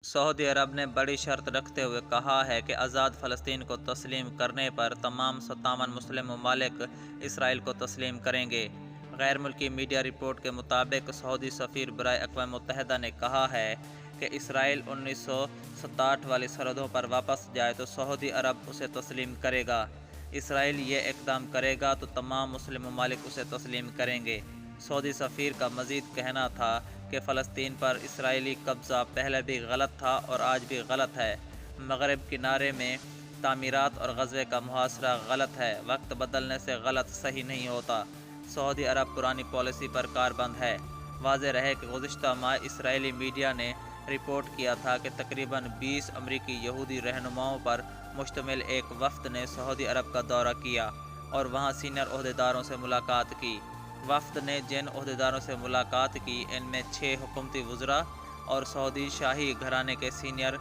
Saudi अरब ने बड़ी शर्त रखते हुए कहा है कि आज़ाद फ़लस्तीन को तस्लीम करने पर तमाम 57 मुस्लिम ममालिक इसराइल को तस्लीम करेंगे। गैर मुल्की मीडिया रिपोर्ट के मुताबिक सऊदी सफ़ीर बराए अक़वाम मुत्तहिदा ने कहा है कि इसराइल 1967 वाली सरहदों पर वापस जाए तो सऊदी अरब उसे तस्लीम करेगा। इसराइल ये इक़दाम करेगा तो तमाम मुस्लिम ममालिक उसे तस्लीम करेंगे। सऊदी सफ़ीर का मज़ीद कहना था कि फ़लस्तीन पर इसराइली कब्ज़ा पहले भी गलत था और आज भी गलत है। मग़रिब किनारे में तामीरात और ग़ज़वे का मुहासरा गलत है। वक्त बदलने से गलत सही नहीं होता। सऊदी अरब पुरानी पॉलिसी पर कारबंद है। वाज़ेह रहे कि गुज़िश्ता माह इसराइली मीडिया ने रिपोर्ट किया था कि तकरीबन 20 अमरीकी यहूदी रहनुमाओं पर मुश्तमिल एक वफ़द ने सऊदी अरब का दौरा किया और वहाँ सीनियर ओहदेदारों से मुलाकात की। वफ़द ने जिन ओहदेदारों से मुलाकात की, इनमें 6 हुकूमती वज़रा और सऊदी शाही घराने के सीनियर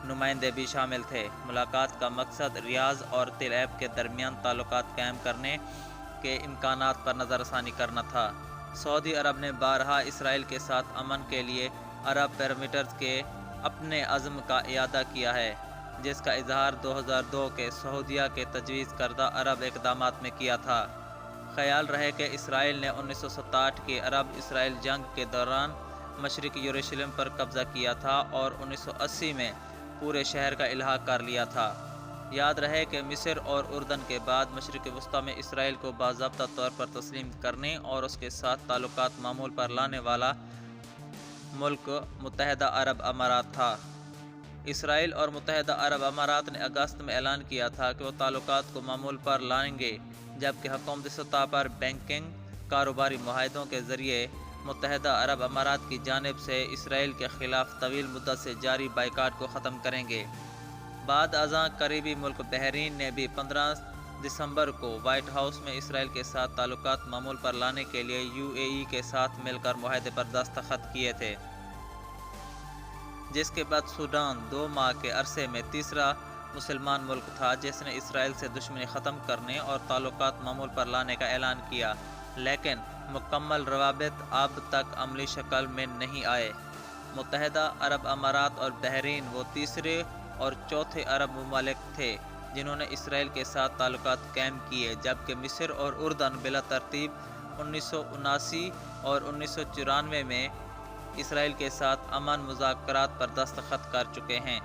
नुमाइंदे भी शामिल थे। मुलाकात का मकसद रियाज़ और तेल एब के दरमियान ताल्लुकात कायम करने के इम्कानात पर नज़रसानी करना था। सऊदी अरब ने बारहा इसराइल के साथ अमन के लिए अरब पैरामीटर्स के अपने अज़्म का इयादा किया है, जिसका इजहार 2002 के सऊदीया के तजवीज़ करदा अरब इक़दामात में किया था। ख्याल रहे कि इसराइल ने 1967 की अरब इसराइल जंग के दौरान मशरिक़ी यरूशलेम पर कब्ज़ा किया था और 1980 में पूरे शहर का इल्हाक़ कर लिया था। याद रहे कि मिस्र और उर्दन के बाद मशरिक़ वस्ता में इसराइल को बाज़ाब्ता तौर पर तस्लीम करने और उसके साथ ताल्लुकात मामूल पर लाने वाला मुल्क मुत्तहिदा अरब अमारात था। इसराइल और मुत्तहिदा अरब अमारात ने अगस्त में ऐलान किया था कि वो ताल्लुकात को मामूल पर लाएंगे, जबकि हुकूमती सतह पर बैंकिंग कारोबारी मुआहदों के ज़रिए मुत्तहिदा अरब अमारात की जानिब से इसराइल के ख़िलाफ़ तवील मुद्दत से जारी बाइकाट को ख़त्म करेंगे। बाद अज़ां करीबी मुल्क बहरीन ने भी 15 दिसंबर को वाइट हाउस में इसराइल के साथ ताल्लुकात मामूल पर लाने के लिए UAE के साथ मिलकर मुआहदे पर दस्तखत किए थे, जिसके बाद सूडान 2 माह के अरसे में तीसरा मुसलमान मुल्क था जिसने इसराइल से दुश्मनी ख़त्म करने और ताल्लुकात मामूल पर लाने का ऐलान किया, लेकिन मुकम्मल रवाबित अब तक अमली शक्ल में नहीं आए। मुत्तहिदा अरब अमारात और बहरीन वो तीसरे और चौथे अरब ममालिक थे जिन्होंने इसराइल के साथ ताल्लुकात कायम किए, जबकि मिस्र और उर्दन बिला तरतीब 1979 और 1994 में इसराइल के साथ अमन मुज़ाकरात पर दस्तखत कर चुके हैं।